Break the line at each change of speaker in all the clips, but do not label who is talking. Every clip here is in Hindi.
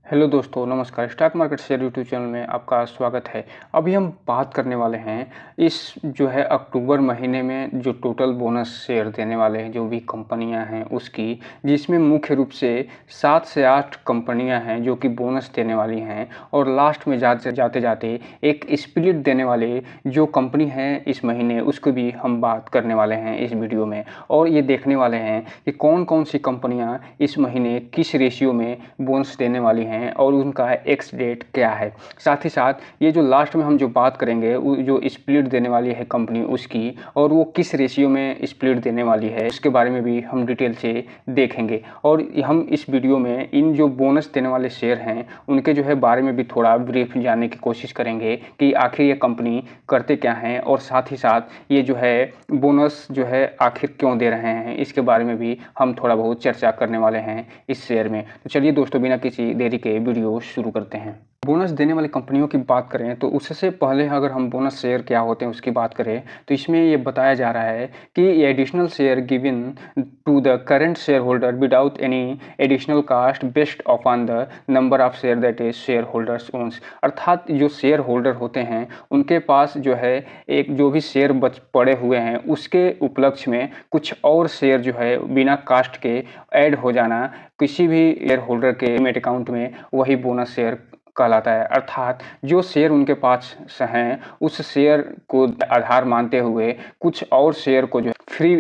हेलो दोस्तों, नमस्कार। Stock market share YouTube channel में आपका स्वागत है। अभी हम बात करने वाले हैं इस जो है अक्टूबर महीने में जो टोटल बोनस शेयर देने वाले हैं जो भी कंपनियां हैं उसकी, जिसमें मुख्य रूप से 7 से 8 कंपनियां हैं जो कि बोनस देने वाली हैं और लास्ट में जाते जाते एक स्प्लिट देने वाले जो कंपनी है इस महीने उसको भी हम बात करने वाले हैं इस वीडियो में। और ये देखने वाले हैं कि कौन कौन सी कंपनियां इस महीने किस रेशियो में बोनस देने वाली हैं और उनका एक्स डेट क्या है। साथ ही साथ ये जो लास्ट में हम जो बात करेंगे जो स्प्लिट देने वाली है कंपनी उसकी, और वो किस रेशियो में स्प्लिट देने वाली है उसके बारे में भी हम डिटेल से देखेंगे। और हम इस वीडियो में इन जो बोनस देने वाले शेयर हैं उनके जो है बारे में भी थोड़ा ब्रीफ जानने की कोशिश करेंगे कि आखिर ये कंपनी करते क्या हैं, और साथ ही साथ ये जो है बोनस जो है आखिर क्यों दे रहे हैं इसके बारे में भी हम थोड़ा बहुत चर्चा करने वाले हैं इस शेयर में। तो चलिए दोस्तों, बिना किसी देरी के वीडियो शुरू करते हैं। बोनस देने वाली कंपनियों की बात करें तो उससे पहले अगर हम बोनस शेयर क्या होते हैं उसकी बात करें तो इसमें ये बताया जा रहा है कि additional share given to the current share holder without any additional cost based upon the number of share that is share holders owns. अर्थात जो शेयर होल्डर होते हैं उनके पास जो है एक जो भी शेयर पड़े हुए हैं उसके उपलक्ष्य में कुछ और शेयर जो है बिना कास्ट के ऐड हो जाना किसी भी शेयर होल्डर के डीमैट अकाउंट में, वही बोनस शेयर कहलाता है। अर्थात जो शेयर उनके पास हैं उस शेयर को आधार मानते हुए कुछ और शेयर को जो फ्री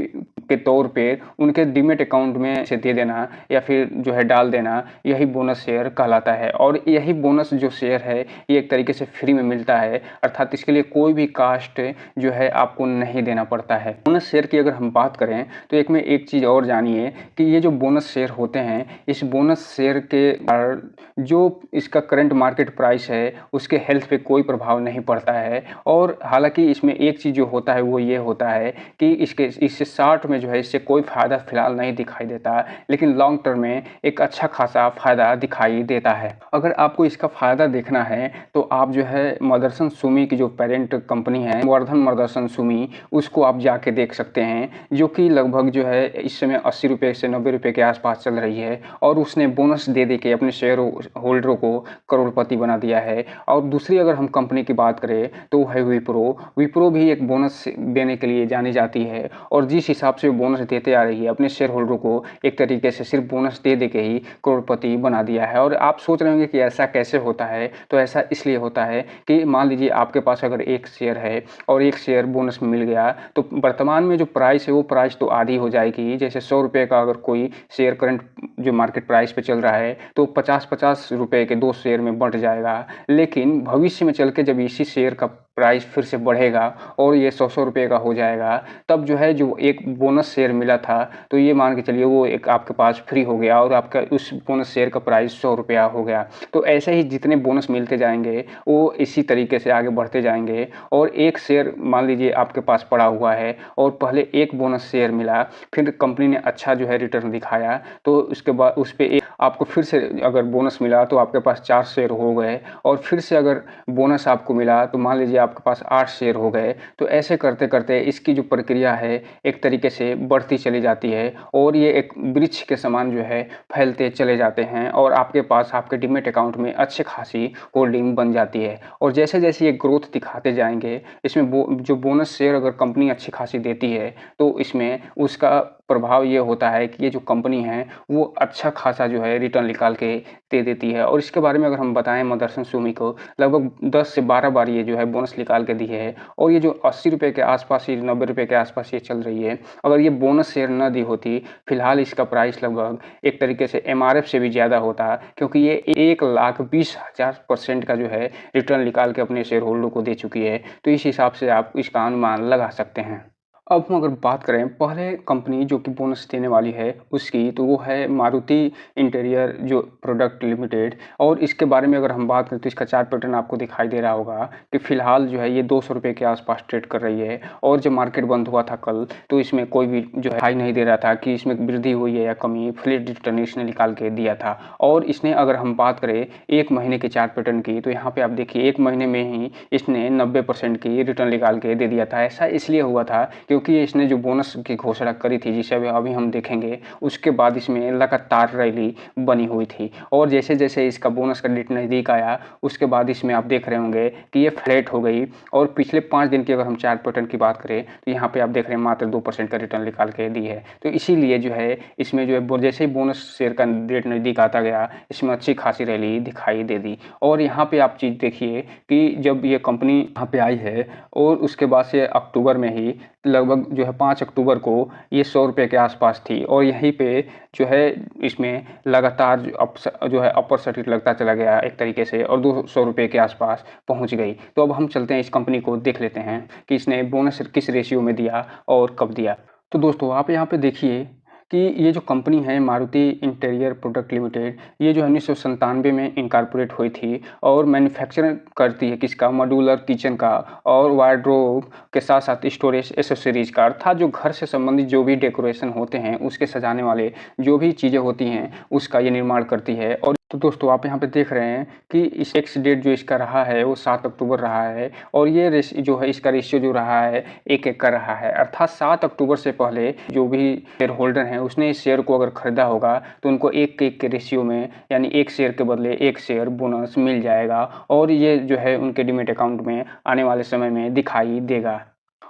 के तौर पे उनके डीमैट अकाउंट में से दे देना या फिर जो है डाल देना, यही बोनस शेयर कहलाता है। और यही बोनस जो शेयर है ये एक तरीके से फ्री में मिलता है, अर्थात इसके लिए कोई भी कास्ट जो है आपको नहीं देना पड़ता है। बोनस शेयर की अगर हम बात करें तो एक चीज़ और जानिए कि ये जो बोनस शेयर होते हैं इस बोनस शेयर के जो इसका करंट मार्केट प्राइस है उसके हेल्थ पे कोई प्रभाव नहीं पड़ता है। और हालांकि इसमें एक चीज़ जो होता है वो ये होता है कि इससे शॉर्ट में जो है इससे कोई फ़ायदा फिलहाल नहीं दिखाई देता, लेकिन लॉन्ग टर्म में एक अच्छा खासा फ़ायदा दिखाई देता है। अगर आपको इसका फ़ायदा देखना है तो आप जो है मदरसन सुमी की जो पेरेंट कंपनी है वर्धन मदरसन सुमी, उसको आप जाके देख सकते हैं, जो कि लगभग जो है इस समय 80 रुपये से 90 रुपये के आसपास चल रही है। और उसने बोनस दे के अपने शेयर होल्डरों को करोड़पति बना दिया है। और दूसरी अगर हम कंपनी की बात करें तो है विप्रो भी एक बोनस देने के लिए जानी जाती है, और जिस हिसाब से बोनस देते आ रही है अपने शेयर होल्डरों को एक तरीके से सिर्फ बोनस दे के ही करोड़पति बना दिया है। और आप सोच रहे होंगे कि ऐसा कैसे होता है, तो ऐसा इसलिए होता है कि मान लीजिए आपके पास अगर एक शेयर है और एक शेयर बोनस में मिल गया तो वर्तमान में जो प्राइस है वो प्राइस तो आधी हो जाएगी। जैसे 100 रुपये का अगर कोई शेयर करंट जो मार्केट प्राइस पे चल रहा है तो 50-50 रुपये के 2 शेयर में बंट जाएगा। लेकिन भविष्य में चल के जब इसी शेयर का प्राइस फिर से बढ़ेगा और ये 100 रुपये का हो जाएगा, तब जो है जो एक बोनस शेयर मिला था तो ये मान के चलिए वो एक आपके पास फ्री हो गया और आपका उस बोनस शेयर का प्राइस 100 रुपया हो गया। तो ऐसे ही जितने बोनस मिलते जाएंगे वो इसी तरीके से आगे बढ़ते जाएंगे। और एक शेयर मान लीजिए आपके पास पड़ा हुआ है और पहले एक बोनस शेयर मिला, फिर कंपनी ने अच्छा जो है रिटर्न दिखाया तो उसके बाद उस पर आपको फिर से अगर बोनस मिला तो आपके पास 4 शेयर हो गए, और फिर से अगर बोनस आपको मिला तो मान लीजिए आपके पास 8 शेयर हो गए। तो ऐसे करते करते इसकी जो प्रक्रिया है एक तरीके से बढ़ती चली जाती है और ये एक वृक्ष के समान जो है फैलते चले जाते हैं और आपके पास आपके डीमैट अकाउंट में अच्छी खासी होल्डिंग बन जाती है। और जैसे जैसे ये ग्रोथ दिखाते जाएंगे इसमें जो बोनस शेयर अगर कंपनी अच्छी खासी देती है तो इसमें उसका प्रभाव ये होता है कि ये जो कंपनी है वो अच्छा खासा जो है रिटर्न निकाल के दे देती है। और इसके बारे में अगर हम बताएं मदरसन सुमी को लगभग 10 से 12 बार ये जो है बोनस निकाल के दी है, और ये जो 80 रुपये के आसपास ही 90 रुपये के आसपास ये चल रही है, अगर ये बोनस शेयर न दी होती फिलहाल इसका प्राइस लगभग एक तरीके से MRF से भी ज़्यादा होता, क्योंकि ये 1,20,000% का जो है रिटर्न निकाल के अपने शेयर होल्डर को दे चुकी है। तो इस हिसाब से आप इसका अनुमान लगा सकते हैं। अब हम अगर बात करें पहले कंपनी जो कि बोनस देने वाली है उसकी, तो वो है मारुति इंटीरियर जो प्रोडक्ट लिमिटेड। और इसके बारे में अगर हम बात करें तो इसका चार्ट पैटर्न आपको दिखाई दे रहा होगा कि फिलहाल जो है ये 200 रुपये के आसपास ट्रेड कर रही है। और जब मार्केट बंद हुआ था कल तो इसमें कोई भी जो है हाई नहीं दे रहा था कि इसमें वृद्धि हुई है या कमी, फ्लैट रिटर्न इसने निकाल के दिया था। और इसने अगर हम बात करें एक महीने के चार्ट पैटर्न की तो यहाँ पे आप देखिए एक महीने में ही इसने 90% की रिटर्न निकाल के दे दिया था। ऐसा इसलिए हुआ था क्योंकि क्योंकि इसने जो बोनस की घोषणा करी थी, जिसे अभी हम देखेंगे, उसके बाद इसमें लगातार रैली बनी हुई थी और जैसे-जैसे इसका बोनस का डेट नज़दीक आया, उसके बाद इसमें आप देख रहे होंगे कि ये फ्लैट हो गई और पिछले 5 दिन की अगर हम चार्ट पैटर्न की बात करें, तो यहाँ पे आप देख रहे हैं मात्र 2% का रिटर्न निकाल के दी है। तो इसीलिए जो है इसमें जो है जैसे ही बोनस शेयर का डेट नज़दीक आता गया, इसमें अच्छी खासी रैली दिखाई दे दी और यहाँ पे आप चीज़ देखिए कि जब ये कंपनी यहाँ पे आई है और उसके बाद से अक्टूबर में ही लगभग जो है 5 अक्टूबर को ये ₹100 के आसपास थी और यहीं पे जो है इसमें लगातार जो है अपर सर्किट लगता चला गया एक तरीके से और ₹200 के आसपास पहुंच गई। तो अब हम चलते हैं इस कंपनी को देख लेते हैं कि इसने बोनस किस रेशियो में दिया और कब दिया। तो दोस्तों आप यहाँ पे देखिए कि ये जो कंपनी है मारुति इंटीरियर प्रोडक्ट लिमिटेड, ये जो है 1997 में इनकॉर्पोरेट हुई थी और मैन्युफैक्चर करती है किसका, मॉड्यूलर किचन का और वार्डरोब के साथ साथ स्टोरेज एक्सेसरीज का, अर्थात जो घर से संबंधित जो भी डेकोरेशन होते हैं उसके सजाने वाले जो भी चीज़ें होती हैं उसका ये निर्माण करती है। और तो दोस्तों आप यहाँ पे देख रहे हैं कि इस एक्स डेट जो इसका रहा है वो 7 अक्टूबर रहा है और ये जो है इसका रेशियो जो रहा है 1-1 का रहा है, अर्थात 7 अक्टूबर से पहले जो भी शेयर होल्डर हैं उसने इस शेयर को अगर खरीदा होगा तो उनको 1-1 के रेशियो में, यानी 1 शेयर के बदले 1 शेयर बोनस मिल जाएगा और ये जो है उनके डीमैट अकाउंट में आने वाले समय में दिखाई देगा।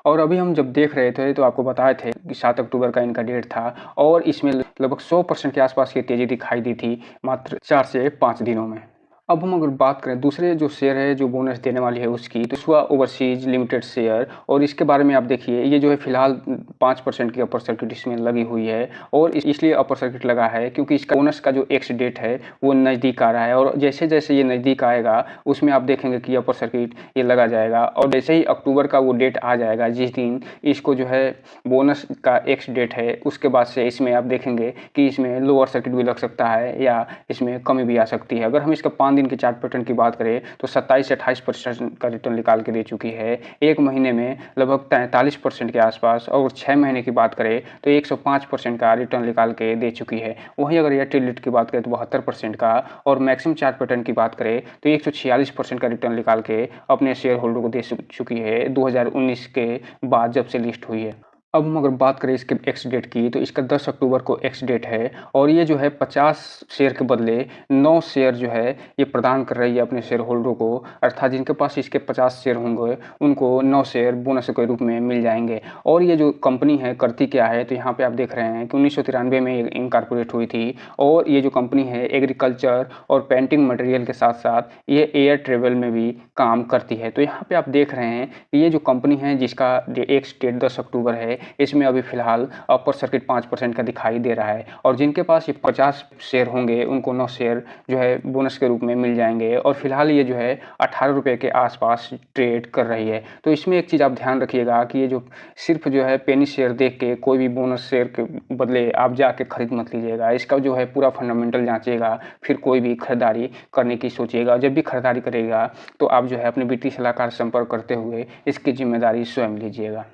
और अभी हम जब देख रहे थे तो आपको बताए थे कि 7 अक्टूबर का इनका डेट था और इसमें लगभग 100% के आसपास की तेज़ी दिखाई दी थी मात्र 4 से 5 दिनों में। अब हम अगर बात करें दूसरे जो शेयर है जो बोनस देने वाली है उसकी, तो स्वा ओवरसीज लिमिटेड शेयर, और इसके बारे में आप देखिए ये जो है फिलहाल 5% की अपर सर्किट इसमें लगी हुई है और इसलिए अपर सर्किट लगा है क्योंकि इसका बोनस का जो एक्स डेट है वो नज़दीक आ रहा है और जैसे जैसे ये नज़दीक आएगा उसमें आप देखेंगे कि अपर सर्किट ये लगा जाएगा और जैसे ही अक्टूबर का वो डेट आ जाएगा जिस दिन इसको जो है बोनस का एक्स डेट है, उसके बाद से इसमें आप देखेंगे कि इसमें लोअर सर्किट भी लग सकता है या इसमें कमी भी आ सकती है। अगर हम इसका 5 दिन की चार्ट पैटर्न की बात करें तो 27 से 28% का रिटर्न निकाल के दे चुकी है, एक महीने में लगभग 43% के आसपास, और 6 महीने की बात करें तो 105% का रिटर्न निकाल के दे चुकी है। वहीं अगर एयरटेल लिट की बात करें तो 72% का, और मैक्सिमम चार्ट पैटर्न की बात करें तो 146% का रिटर्न निकाल के अपने शेयर होल्डर को दे चुकी है 2019 के बाद जब से लिस्ट हुई है। अब हम अगर बात करें इसके एक्स डेट की तो इसका 10 अक्टूबर को एक्स डेट है और ये जो है 50 शेयर के बदले 9 शेयर जो है ये प्रदान कर रही है अपने शेयर होल्डरों को, अर्थात जिनके पास इसके 50 शेयर होंगे उनको 9 शेयर बोनस के रूप में मिल जाएंगे। और ये जो कंपनी है करती क्या है, तो यहाँ पे आप देख रहे हैं कि 1993 में इनकॉर्पोरेट हुई थी और ये जो कंपनी है एग्रीकल्चर और पेंटिंग मटेरियल के साथ साथ ये एयर ट्रेवल में भी काम करती है। तो यहाँ पे आप देख रहे हैं कि ये जो कंपनी है जिसका एक्स डेट 10 अक्टूबर है, इसमें अभी फिलहाल अपर सर्किट 5% का दिखाई दे रहा है और जिनके पास ये 50 शेयर होंगे उनको 9 शेयर जो है बोनस के रूप में मिल जाएंगे और फिलहाल ये जो है 18 रुपये के आसपास ट्रेड कर रही है। तो इसमें एक चीज़ आप ध्यान रखिएगा कि ये जो सिर्फ जो है पेनी शेयर देख के कोई भी बोनस शेयर के बदले आप जाके खरीद मत लीजिएगा, इसका जो है पूरा फंडामेंटल जांचिएगा, फिर कोई भी खरीदारी करने की सोचिएगा। जब भी खरीदारी करेगा तो आप जो है अपने वित्तीय सलाहकार से संपर्क करते हुए इसकी जिम्मेदारी स्वयं लीजिएगा।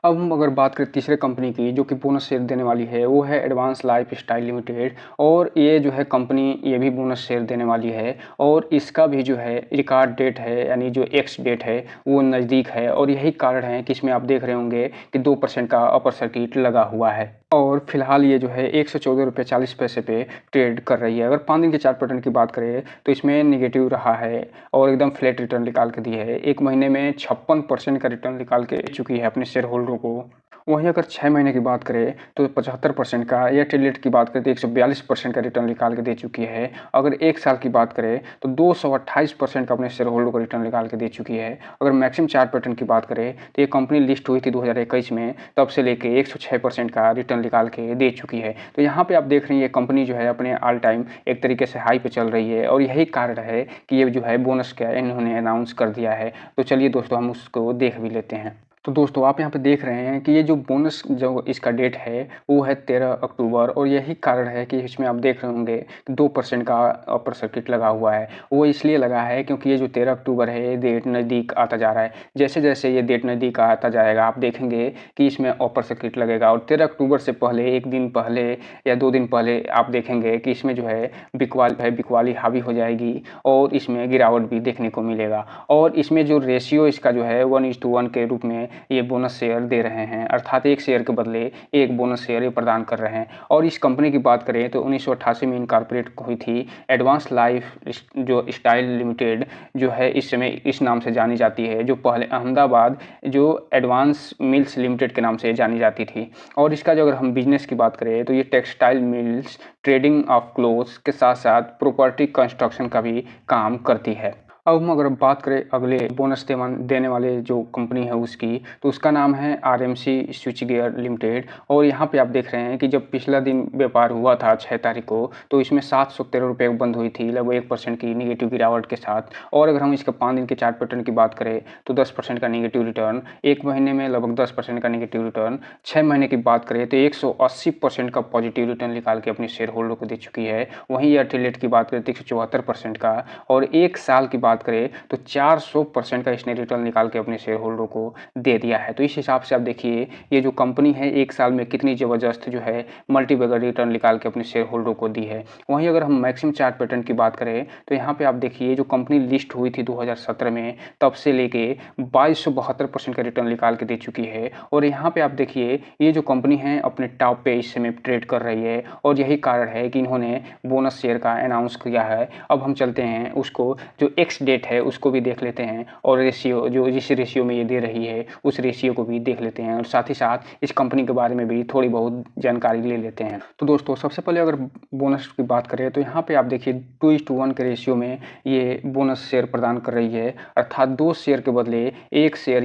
अब हम अगर बात करें तीसरे कंपनी की जो कि बोनस शेयर देने वाली है, वो है एडवांस लाइफ स्टाइल लिमिटेड, और ये जो है कंपनी ये भी बोनस शेयर देने वाली है और इसका भी जो है रिकॉर्ड डेट है, यानी जो एक्स डेट है वो नज़दीक है और यही कारण है कि इसमें आप देख रहे होंगे कि 2% का अपर सर्किट लगा हुआ है और फिलहाल ये जो है 114.40 पे ट्रेड कर रही है। अगर 5 दिन के चार्ट पैटर्न की बात करें तो इसमें निगेटिव रहा है और एकदम फ्लैट रिटर्न निकाल के दी है। एक महीने में 56% का रिटर्न निकाल के चुकी है अपने शेयर होल्डरों को। वहीं अगर 6 महीने की बात करें तो 75% का, एयरटेल लिट की बात करें तो 142% का रिटर्न निकाल के दे चुकी है। अगर 1 साल की बात करें तो 228% का अपने शेयर होल्डर को रिटर्न निकाल के दे चुकी है। अगर मैक्सिमम चार्ट पैटर्न की बात करें तो ये कंपनी लिस्ट हुई थी 2021 में, तब से लेके 106% का रिटर्न निकाल के दे चुकी है। तो यहाँ पे आप देख रहे हैं ये कंपनी जो है अपने ऑल टाइम एक तरीके से हाई पे चल रही है और यही कारण है कि ये जो है बोनस का इन्होंने अनाउंस कर दिया है। तो चलिए दोस्तों हम उसको देख भी लेते हैं। तो दोस्तों आप यहाँ पे देख रहे हैं कि ये जो बोनस जो इसका डेट है वो है 13 अक्टूबर और यही कारण है कि इसमें आप देख रहे होंगे कि 2% का अपर सर्किट लगा हुआ है। वो इसलिए लगा है क्योंकि ये जो 13 अक्टूबर है ये डेट नज़दीक आता जा रहा है। जैसे जैसे ये डेट नज़दीक आता जाएगा आप देखेंगे कि इसमें अपर सर्किट लगेगा और 13 अक्टूबर से पहले, एक दिन पहले या 2 दिन पहले आप देखेंगे कि इसमें जो है बिकवाली हावी हो जाएगी और इसमें गिरावट भी देखने को मिलेगा और इसमें जो रेशियो इसका जो है 1:1 के रूप में ये बोनस शेयर दे रहे हैं, अर्थात एक शेयर के बदले एक बोनस शेयर ये प्रदान कर रहे हैं। और इस कंपनी की बात करें तो 1988 में इनकॉर्पोरेट हुई थी। एडवांस लाइफ जो स्टाइल लिमिटेड जो है इस समय इस नाम से जानी जाती है, जो पहले अहमदाबाद जो एडवांस मिल्स लिमिटेड के नाम से जानी जाती थी। और इसका जो अगर हम बिजनेस की बात करें तो ये textile mills, trading of clothes के साथ साथ प्रॉपर्टी कंस्ट्रक्शन का भी काम करती है। अब हम अगर बात करें अगले बोनस देने वाले जो कंपनी है उसकी, तो उसका नाम है आरएमसी स्विचगियर लिमिटेड। और यहाँ पे आप देख रहे हैं कि जब पिछला दिन व्यापार हुआ था 6 तारीख को, तो इसमें 713 रुपये बंद हुई थी, लगभग 1% की निगेटिव गिरावट के साथ। और अगर हम इसके 5 दिन के चार्ट पैटर्न की बात करें तो 10% का निगेटिव रिटर्न, 1 महीने में लगभग 10% का निगेटिव रिटर्न, 6 महीने की बात करें तो 180% का पॉजिटिव रिटर्न निकाल के अपने शेयर होल्डर को दे चुकी है। वहीं एयरटेल की बात करें तो 174% का, और 1 साल की बात करें तो 400% का इसने रिटर्न निकाल के अपने शेयर होल्डर को दे दिया है। तो इस हिसाब से आप देखिए ये जो कंपनी है 1 साल में कितनी ज़बरदस्त जो है मल्टीबैगर रिटर्न निकाल के अपने शेयर होल्डर को दी है। वहीं अगर हम मैक्सिमम चार्ट पैटर्न की बात करें तो यहाँ पे आप देखिए जो कंपनी लिस्ट हुई थी 2017 में, तब से लेके 2272% का रिटर्न निकाल के दे चुकी है। और यहाँ पे आप देखिए ये जो कंपनी है अपने टॉप पे इस समय ट्रेड कर रही है, और यही कारण है कि इन्होंने बोनस शेयर का अनाउंस किया है। अब हम चलते हैं उसको जो एक्स डेट है उसको भी देख लेते हैं, और रेशियो जो जिस रेशियो में ये दे रही है उस रेशियो को भी देख लेते हैं, और साथ ही साथ इस कंपनी के बारे में भी थोड़ी बहुत जानकारी ले लेते हैं। तो दोस्तों सबसे पहले अगर बोनस की बात करें तो यहाँ पे आप देखिए 2:1 के रेशियो में ये बोनस शेयर प्रदान कर रही है, अर्थात 2 शेयर के बदले 1 शेयर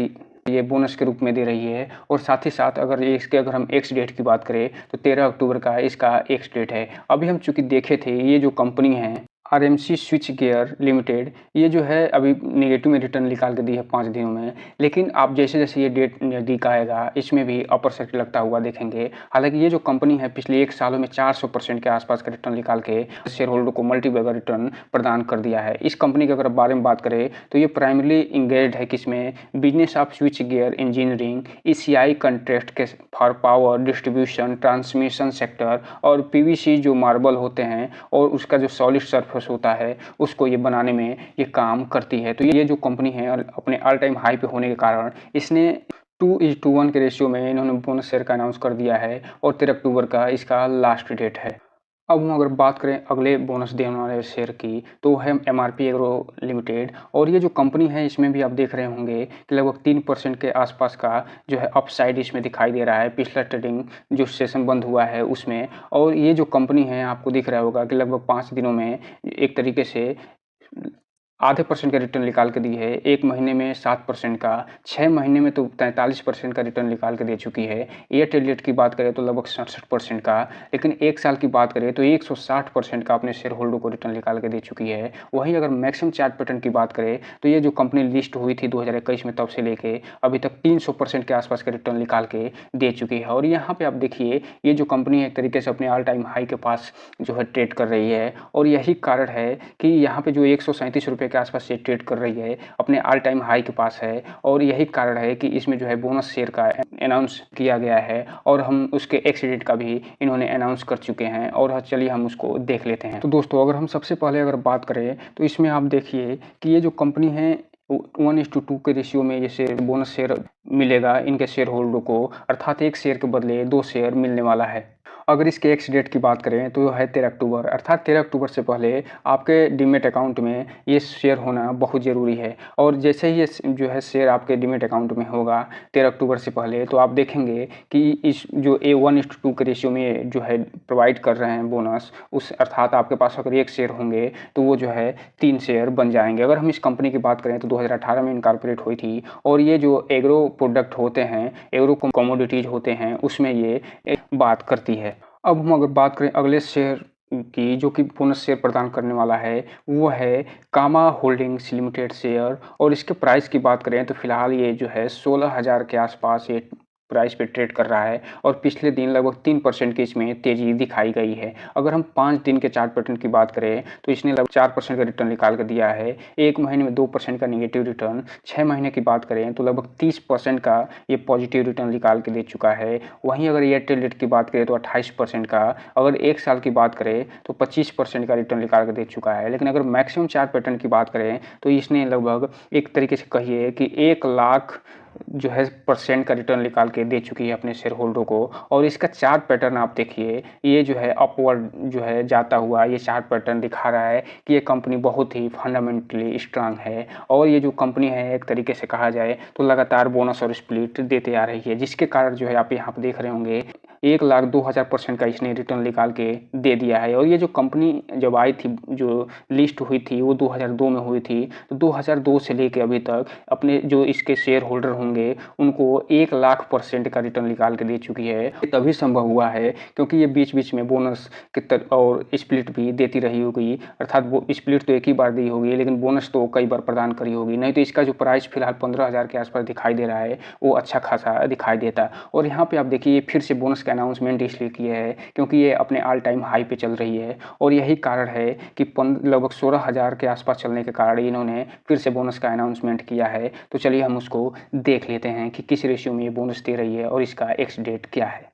ये बोनस के रूप में दे रही है। और साथ ही साथ अगर हम एक्स डेट की बात करें तो 13 अक्टूबर का इसका एक्स डेट है। अभी हम चूँकि देखे थे ये जो कंपनी है आरएमसी स्विच गियर लिमिटेड, ये जो है अभी निगेटिव में रिटर्न निकाल के दी है 5 दिनों में, लेकिन आप जैसे जैसे ये डेट नज़दीक आएगा इसमें भी अपर सर्किट लगता हुआ देखेंगे। हालांकि ये जो कंपनी है पिछले 1 सालों में 400% के आसपास का रिटर्न निकाल के शेयर होल्डर को मल्टीबैगर रिटर्न प्रदान कर दिया है। इस कंपनी के अगर बारे में बात करें तो ये प्राइमरली इंगेज है किसमें, business of switch gear engineering, ECI contract के for power distribution transmission sector, और पीवीसी जो मार्बल होते हैं और उसका जो सॉलिड सरफेस होता है उसको ये बनाने में ये काम करती है। तो ये जो कंपनी है अपने ऑल टाइम हाई पे होने के कारण इसने 2:1 के रेशियो में इन्होंने बोनस शेयर का अनाउंस कर दिया है, और 13 अक्टूबर का इसका लास्ट डेट है। अब हम अगर बात करें अगले बोनस देने वाले शेयर की तो है एमआरपी एग्रो लिमिटेड। और ये जो कंपनी है इसमें भी आप देख रहे होंगे कि लगभग 3% के आसपास का जो है अपसाइड इसमें दिखाई दे रहा है पिछला ट्रेडिंग जो सेशन बंद हुआ है उसमें। और ये जो कंपनी है आपको दिख रहा होगा कि लगभग 5 दिनों में एक तरीके से आधे % का रिटर्न निकाल के दी है, 1 महीने में 7% का, 6 महीने में तो 43% का रिटर्न निकाल के दे चुकी है। एयरटेल की बात करें तो लगभग 67% का, लेकिन 1 साल की बात करें तो 160% का अपने शेयर होल्डर को रिटर्न निकाल के दे चुकी है। वहीं अगर मैक्सिमम चार्ट पैटर्न की बात करें तो ये जो कंपनी लिस्ट हुई थी 2021 में, तब से लेके अभी तक 300% के आसपास का रिटर्न निकाल के दे चुकी है। और यहाँ पे आप देखिए ये जो कंपनी है एक तरीके से अपने ऑल टाइम हाई के पास जो है ट्रेड कर रही है, और यही कारण है कि यहाँ पे जो 137 रुपये के आसपास से ट्रेड कर रही है अपने ऑल टाइम हाई के पास है। और यही कारण है कि इसमें जो है बोनस शेयर का अनाउंस किया गया है, और हम उसके एक्स डेट का भी इन्होंने अनाउंस कर चुके हैं। और चलिए हम उसको देख लेते हैं। तो दोस्तों अगर हम सबसे पहले अगर बात करें तो इसमें आप देखिए कि ये जो कंपनी है 1:2 के रेशियो में जैसे बोनस शेयर मिलेगा इनके शेयर होल्डर को, अर्थात 1 शेयर के बदले 2 शेयर मिलने वाला है। अगर इसके एक्स डेट की बात करें तो है 13 अक्टूबर, अर्थात 13 अक्टूबर से पहले आपके डीमेट अकाउंट में ये शेयर होना बहुत ज़रूरी है। और जैसे ही ये जो है शेयर आपके डीमेट अकाउंट में होगा 13 अक्टूबर से पहले, तो आप देखेंगे कि इस जो 1:2 के रेशियो में जो है प्रोवाइड कर रहे हैं बोनस, उस अर्थात आपके पास अगर 1 शेयर होंगे तो वो जो है 3 शेयर बन जाएंगे। अगर हम इस कंपनी की बात करें तो 2018 में इनकॉर्पोरेट हुई थी, और ये जो एग्रो प्रोडक्ट होते हैं, एग्रो कमोडिटीज़ होते हैं, उसमें ये बात करती है। अब हम अगर बात करें अगले शेयर की जो कि बोनस शेयर प्रदान करने वाला है, वो है कामा होल्डिंग्स लिमिटेड शेयर। और इसके प्राइस की बात करें तो फिलहाल ये जो है 16,000 के आसपास ये प्राइस पे ट्रेड कर रहा है, और पिछले दिन लगभग 3% की इसमें तेज़ी दिखाई गई है। अगर हम 5 दिन के चार्ट पैटर्न की बात करें तो इसने लगभग 4% का रिटर्न निकाल कर दिया है, 1 महीने में 2% का नेगेटिव रिटर्न, 6 महीने की बात करें तो लगभग 30% का ये पॉजिटिव रिटर्न निकाल के दे चुका है। वहीं अगर एयरटेल की बात करें तो 28% का, अगर 1 साल की बात करें तो 25% का रिटर्न निकाल के दे चुका है। लेकिन अगर मैक्सिमम चार्ट पैटर्न की बात करें तो इसने लगभग एक तरीके से कहिए कि 1 लाख जो है परसेंट का रिटर्न निकाल के दे चुकी है अपने शेयर होल्डर को। और इसका चार्ट पैटर्न आप देखिए, ये जो है अपवर्ड जो है जाता हुआ ये चार्ट पैटर्न दिखा रहा है कि ये कंपनी बहुत ही फंडामेंटली स्ट्रांग है। और ये जो कंपनी है एक तरीके से कहा जाए तो लगातार बोनस और स्प्लिट देते आ रही है, जिसके कारण जो है आप यहाँ पे देख रहे होंगे 1,02,000% का इसने रिटर्न निकाल के दे दिया है। और ये जो कंपनी जब आई थी, जो लिस्ट हुई थी वो 2002 में हुई थी, तो 2002 से लेके अभी तक अपने जो इसके शेयर होल्डर होंगे उनको 1,00,000% का रिटर्न निकाल के दे चुकी है। तभी संभव हुआ है क्योंकि ये बीच बीच में बोनस और स्प्लिट भी देती रही होगी, अर्थात वो स्प्लिट तो एक ही बार दी होगी लेकिन बोनस तो कई बार प्रदान करी होगी, नहीं तो इसका जो प्राइस फिलहाल 15,000 के आसपास दिखाई दे रहा है वो अच्छा खासा दिखाई देता। और यहाँ पे आप देखिए फिर से बोनस का अनाउंसमेंट इसलिए किया है क्योंकि ये अपने ऑल टाइम हाई पे चल रही है। और यही कारण है कि लगभग 16,000 के आसपास चलने के कारण इन्होंने फिर से बोनस का अनाउंसमेंट किया है। तो चलिए हम उसको देख लेते हैं कि किस रेशियो में ये बोनस दे रही है और इसका एक्स डेट क्या है।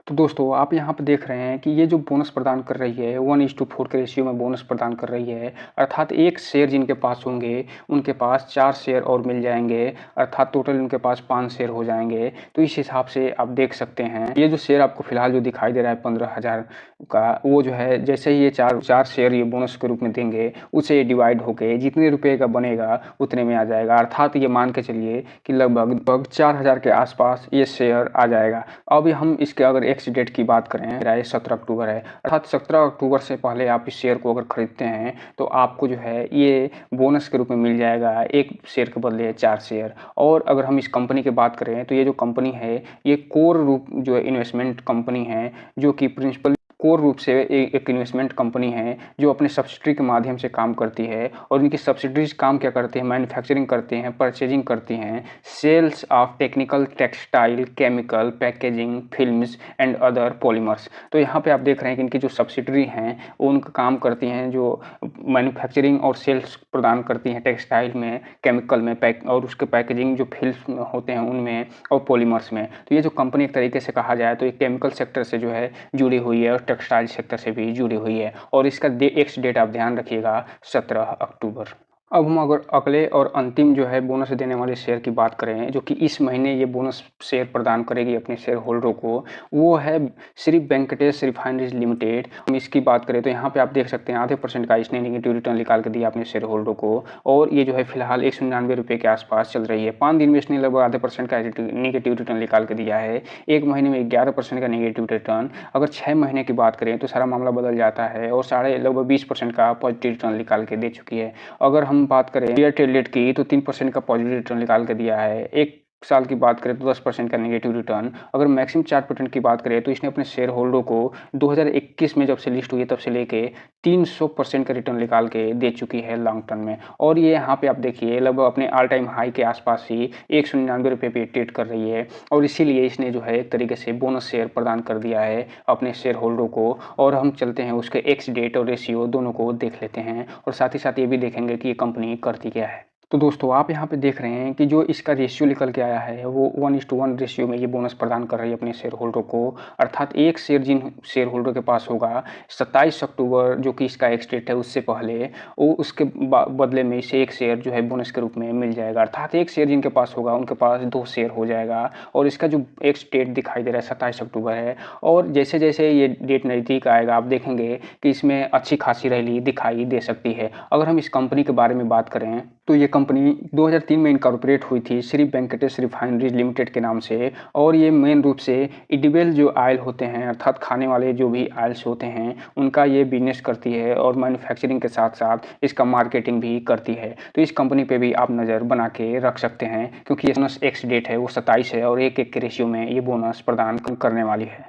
तो दोस्तों आप यहाँ पे देख रहे हैं कि ये जो बोनस प्रदान कर रही है 1:4 के रेशियो में बोनस प्रदान कर रही है, अर्थात एक शेयर जिनके पास होंगे उनके पास 4 शेयर और मिल जाएंगे, अर्थात टोटल उनके पास 5 शेयर हो जाएंगे। तो इस हिसाब से आप देख सकते हैं ये जो शेयर आपको फिलहाल जो दिखाई दे रहा है 15,000 का, वो जो है जैसे ही ये चार शेयर ये बोनस के रूप में देंगे उससे ये डिवाइड होके जितने रुपये का बनेगा उतने में आ जाएगा, अर्थात ये मान के चलिए कि लगभग 4,000 के आसपास ये शेयर आ जाएगा। अभी हम इसके अगर एक्स डेट की बात करें, मेरा 17 अक्टूबर है, अर्थात 17 अक्टूबर से पहले आप इस शेयर को अगर खरीदते हैं तो आपको जो है ये बोनस के रूप में मिल जाएगा, एक शेयर के बदले 4 शेयर। और अगर हम इस कंपनी की बात करें तो ये जो कंपनी है ये कोर रूप जो इन्वेस्टमेंट कंपनी है, जो कि प्रिंसिपल कोर रूप से एक इन्वेस्टमेंट कंपनी है जो अपने सब्सिडरी के माध्यम से काम करती है। और इनकी सब्सिडरीज काम क्या करते हैं, मैन्युफैक्चरिंग करते हैं, परचेजिंग करती हैं, sales of technical textile, chemical, packaging, films and other polymers. तो यहाँ पे आप देख रहे हैं कि इनकी जो सब्सिडरी हैं वो उनका काम करती हैं जो मैन्युफैक्चरिंग और सेल्स प्रदान करती हैं टेक्सटाइल में, केमिकल में, और उसके पैकेजिंग जो फिल्म होते हैं उनमें और पॉलीमर्स में। तो ये जो कंपनी एक तरीके से कहा जाए तो ये केमिकल सेक्टर से जो है जुड़ी हुई है और टेक्सटाइल सेक्टर से भी जुड़ी हुई है। और इसका एक्स डेट आप ध्यान रखिएगा 17 अक्टूबर। अब हम अगर अगले और अंतिम जो है बोनस देने वाले शेयर की बात करें, जो कि इस महीने ये बोनस शेयर प्रदान करेगी अपने शेयर होल्डरों को, वो है श्री वेंकटेश रिफाइनरीज लिमिटेड। हम इसकी बात करें तो यहाँ पे आप देख सकते हैं आधे % का इसने नेगेटिव रिटर्न निकाल के दिया अपने शेयर होल्डरों को। और ये जो है फिलहाल 199 रुपये के आसपास चल रही है। 5 दिन में इसने लगभग आधे % का नेगेटिव रिटर्न निकाल के दिया है। एक महीने में 11% का नेगेटिव रिटर्न। अगर 6 महीने की बात करें तो सारा मामला बदल जाता है और लगभग 20% का पॉजिटिव रिटर्न निकाल के दे चुकी है। अगर हम बात करें एयरटेल की तो 3% का पॉजिटिव रिटर्न निकाल के दिया है। एक साल की बात करें तो 10% का नेगेटिव रिटर्न। अगर मैक्सिमम चार्ट पैटर्न की बात करें तो इसने अपने शेयर होल्डरों को 2021 में जब से लिस्ट हुई है तब से लेके 300% का रिटर्न निकाल के दे चुकी है लॉन्ग टर्म में। और ये यहाँ पे आप देखिए लगभग अपने ऑल टाइम हाई के आसपास ही 199 रुपये पे ट्रेड कर रही है। और इसीलिए इसने जो है एक तरीके से बोनस शेयर प्रदान कर दिया है अपने शेयर होल्डरों को। और हम चलते हैं उसके एक्स डेट और रेशियो दोनों को देख लेते हैं और साथ ही साथ ये भी देखेंगे कि ये कंपनी करती क्या है। तो दोस्तों आप यहाँ पे देख रहे हैं कि जो इसका रेशियो निकल के आया है वो 1:1 रेशियो में ये बोनस प्रदान कर रही है अपने शेयर होल्डर को, अर्थात एक शेयर जिन शेयर होल्डर के पास होगा 27 अक्टूबर जो कि इसका एक्स डेट है उससे पहले, वो उसके बदले में इसे एक शेयर जो है बोनस के रूप में मिल जाएगा। अर्थात एक शेयर जिनके पास होगा उनके पास 2 शेयर हो जाएगा। और इसका जो एक्स डेट दिखाई दे रहा है 27 अक्टूबर है। और जैसे जैसे ये डेट नज़दीक आएगा आप देखेंगे कि इसमें अच्छी खासी रैली दिखाई दे सकती है। अगर हम इस कंपनी के बारे में बात करें तो ये कंपनी 2003 में इनकॉर्पोरेट हुई थी श्री वेंकटेश रिफाइनरीज लिमिटेड के नाम से। और ये मेन रूप से एडिबल जो ऑयल होते हैं, अर्थात खाने वाले जो भी ऑयल्स होते हैं उनका ये बिजनेस करती है और मैन्युफैक्चरिंग के साथ साथ इसका मार्केटिंग भी करती है। तो इस कंपनी पे भी आप नज़र बना के रख सकते हैं क्योंकि ये बोनस एक्स डेट है वो 27 है और 1-1 के रेशियो में ये बोनस प्रदान करने वाली है।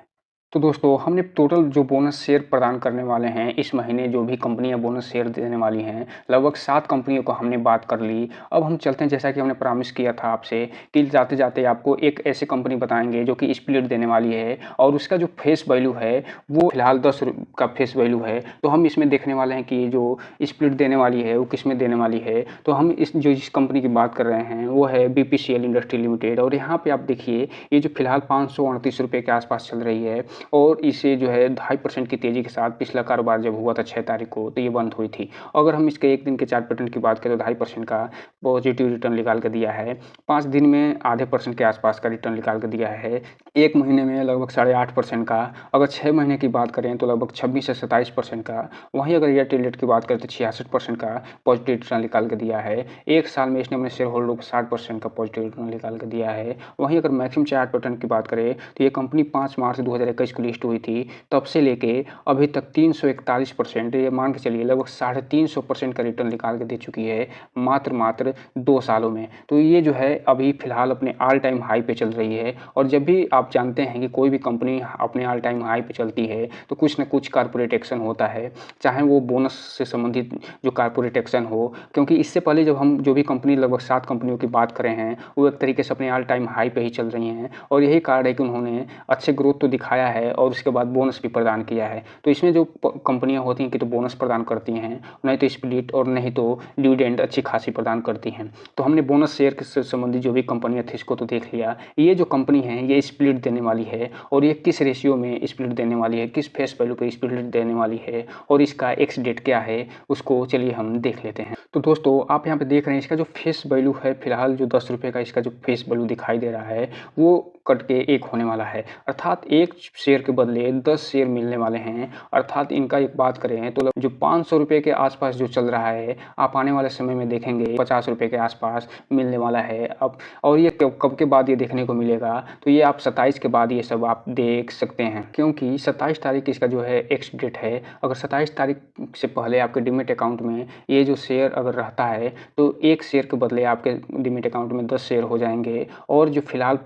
तो दोस्तों हमने टोटल जो बोनस शेयर प्रदान करने वाले हैं इस महीने, जो भी कंपनियां बोनस शेयर देने वाली हैं, लगभग 7 कंपनियों को हमने बात कर ली। अब हम चलते हैं, जैसा कि हमने प्रॉमिस किया था आपसे कि जाते जाते आपको एक ऐसी कंपनी बताएंगे जो कि स्प्लिट देने वाली है और उसका जो फेस वैल्यू है वो फिलहाल 10 का फेस वैल्यू है। तो हम इसमें देखने वाले हैं कि जो स्प्लिट देने वाली है वो किस में देने वाली है। तो हम जिस कंपनी की बात कर रहे हैं वो है BPCL इंडस्ट्री लिमिटेड। और यहाँ पर आप देखिए ये जो फिलहाल 538 रुपये के आसपास चल रही है और इसे जो है 2.5% की तेज़ी के साथ पिछला कारोबार जब हुआ था 6 तारीख को, तो ये बंद हुई थी। अगर हम इसके 1 दिन के चार्ट पैटर्न की बात करें तो 2.5% का पॉजिटिव रिटर्न निकाल के दिया है। 5 दिन में आधे % के आसपास का रिटर्न निकाल के दिया है। 1 महीने में लगभग 8.5% का, अगर 6 महीने की बात करें तो लगभग 26 से 27% का। वहीं अगर ईयर टू डेट की बात करें तो 66% का पॉजिटिव रिटर्न निकाल के दिया है। 1 साल में इसने अपने शेयर होल्डर को 60% का पॉजिटिव रिटर्न निकाल के दिया है। वहीं अगर मैक्सिमम चार्ट पैटर्न की बात करें तो ये कंपनी 5 मार्च 2021 को लिस्ट हुई थी, तब से लेके अभी तक 341%, ये मान के चलिए लगभग 350% का रिटर्न निकाल के दे चुकी है मात्र 2 सालों में। तो ये जो है अभी फ़िलहाल अपने ऑल टाइम हाई पे चल रही है। और जब भी आप जानते हैं कि कोई भी कंपनी अपने ऑल टाइम हाई पे चलती है तो कुछ न कुछ कॉर्पोरेट एक्शन होता है, चाहे वो बोनस से संबंधित जो कॉर्पोरेट एक्शन हो। क्योंकि इससे पहले जब हम जो भी कंपनी लगभग 7 कंपनियों की बात करें हैं, वो एक तरीके से अपने ऑल टाइम हाई पे ही चल रही हैं और यही कारण है कि उन्होंने अच्छे ग्रोथ तो दिखाया है और उसके बाद बोनस भी प्रदान किया है। तो इसमें जो कंपनियाँ होती हैं कि तो बोनस प्रदान करती हैं, नहीं तो स्प्लिट और नहीं तो डिविडेंड अच्छी खासी प्रदान करती हैं। तो हमने बोनस शेयर से संबंधित जो भी कंपनियाँ थी इसको तो देख लिया। ये जो कंपनी है ये स्प्लिट देने वाली है और ये किस रेशियो में स्प्लिट देने वाली है, किस फेस वैल्यू पे स्प्लिट देने वाली है और इसका एक्स डेट क्या है, उसको चलिए हम देख लेते हैं। तो दोस्तों आप यहाँ पे देख रहे हैं इसका जो फेस वैल्यू है, फिलहाल जो 10 रुपये का इसका जो फेस वैल्यू दिखाई दे रहा है वो कट के 1 होने वाला है, अर्थात 1 शेयर के बदले 10 शेयर मिलने वाले हैं। अर्थात इनका एक बात करें तो जो 500 रुपये के आसपास जो चल रहा है, आप आने वाले समय में देखेंगे 50 रुपये के आसपास मिलने वाला है अब। और ये कब के बाद ये देखने को मिलेगा, तो ये आप 27 के बाद ये सब आप देख सकते हैं, क्योंकि 27 तारीख इसका जो है एक्स डेट है। अगर 27 तारीख से पहले आपके डीमैट अकाउंट में ये जो शेयर अगर रहता है तो 1 शेयर के बदले आपके डीमैट अकाउंट में 10 शेयर हो जाएंगे। और जो फिलहाल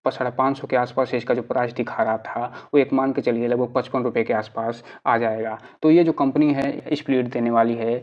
550 के आसपास इसका जो प्राइस दिखा रहा था वो एक मान के चलिए लगभग 55 रुपये के आसपास आ जाएगा। तो ये जो कंपनी है स्प्लिट देने वाली है,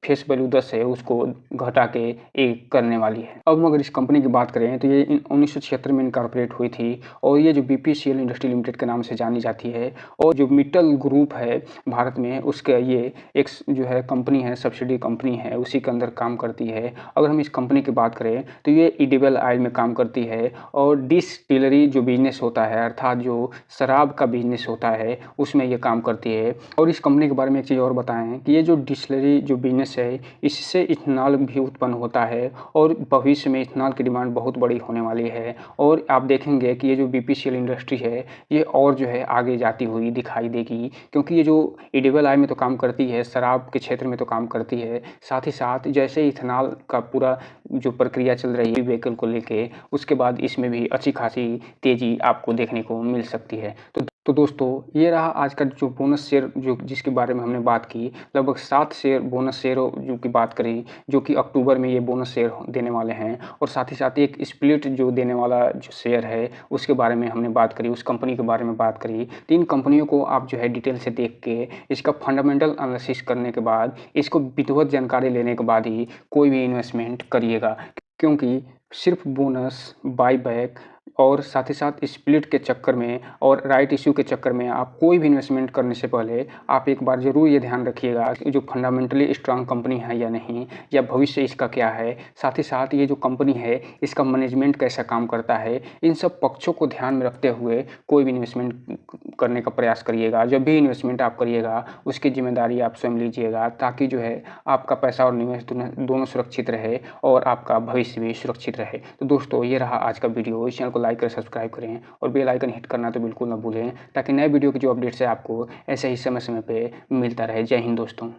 फेस वैल्यू 10 है उसको घटा के 1 करने वाली है। अब अगर इस कंपनी की बात करें तो ये 1976 में इनकॉर्पोरेट हुई थी और ये जो BPCL इंडस्ट्री लिमिटेड के नाम से जानी जाती है। और जो मित्तल ग्रुप है भारत में, उसका ये एक जो है कंपनी है, सब्सिडी कंपनी है, उसी के अंदर काम करती है। अगर हम इस कंपनी की बात करें तो ये एडिबल ऑयल में काम करती है और डिस्टिलरी जो बिजनेस होता है, अर्थात जो शराब का बिजनेस होता है, उसमें ये काम करती है। और इस कंपनी के बारे में एक चीज़ और बताएं कि ये जो डिस्टिलरी जो बिजनेस है, इससे इथेनॉल भी उत्पन्न होता है और भविष्य में इथेनॉल की डिमांड बहुत बड़ी होने वाली है। और आप देखेंगे कि ये जो BPCL इंडस्ट्री है ये और जो है आगे जाती हुई दिखाई देगी, क्योंकि ये जो एडिबल ऑयल में तो काम करती है, शराब के क्षेत्र में तो काम करती है, साथ ही साथ जैसे इथेनॉल का पूरा जो प्रक्रिया चल रही है व्हीकल को लेके, उसके बाद इसमें भी अच्छी खासी तेज़ी आपको देखने को मिल सकती है। तो दोस्तों ये रहा आज का जो बोनस शेयर जो जिसके बारे में हमने बात की। लगभग 7 शेयर बोनस शेयरों जो की बात करी, जो कि अक्टूबर में ये बोनस शेयर देने वाले हैं। और साथ ही साथ एक स्प्लिट जो देने वाला जो शेयर है उसके बारे में हमने बात करी, उस कंपनी के बारे में बात करी। 3 कंपनियों को आप जो है डिटेल से देख के इसका फंडामेंटल एनालिसिस करने के बाद, इसको विधिवत जानकारी लेने के बाद ही कोई भी इन्वेस्टमेंट करिएगा, क्योंकि सिर्फ बोनस, बायबैक और साथ ही साथ स्प्लिट के चक्कर में और राइट इश्यू के चक्कर में आप कोई भी इन्वेस्टमेंट करने से पहले आप एक बार ज़रूर ये ध्यान रखिएगा कि जो फंडामेंटली स्ट्रांग कंपनी है या नहीं, या भविष्य इसका क्या है। साथ ही साथ ये जो कंपनी है इसका मैनेजमेंट कैसा काम करता है, इन सब पक्षों को ध्यान में रखते हुए कोई भी इन्वेस्टमेंट करने का प्रयास करिएगा। जब भी इन्वेस्टमेंट आप करिएगा उसकी जिम्मेदारी आप स्वयं लीजिएगा, ताकि जो है आपका पैसा और निवेश दोनों सुरक्षित रहे और आपका भविष्य भी सुरक्षित रहे। तो दोस्तों ये रहा आज का वीडियो। इस चैनल को लाइक करें, सब्सक्राइब करें और बेल आइकन हिट करना तो बिल्कुल ना भूलें, ताकि नए वीडियो की जो अपडेट्स है आपको ऐसे ही समय समय पे मिलता रहे। जय हिंद दोस्तों।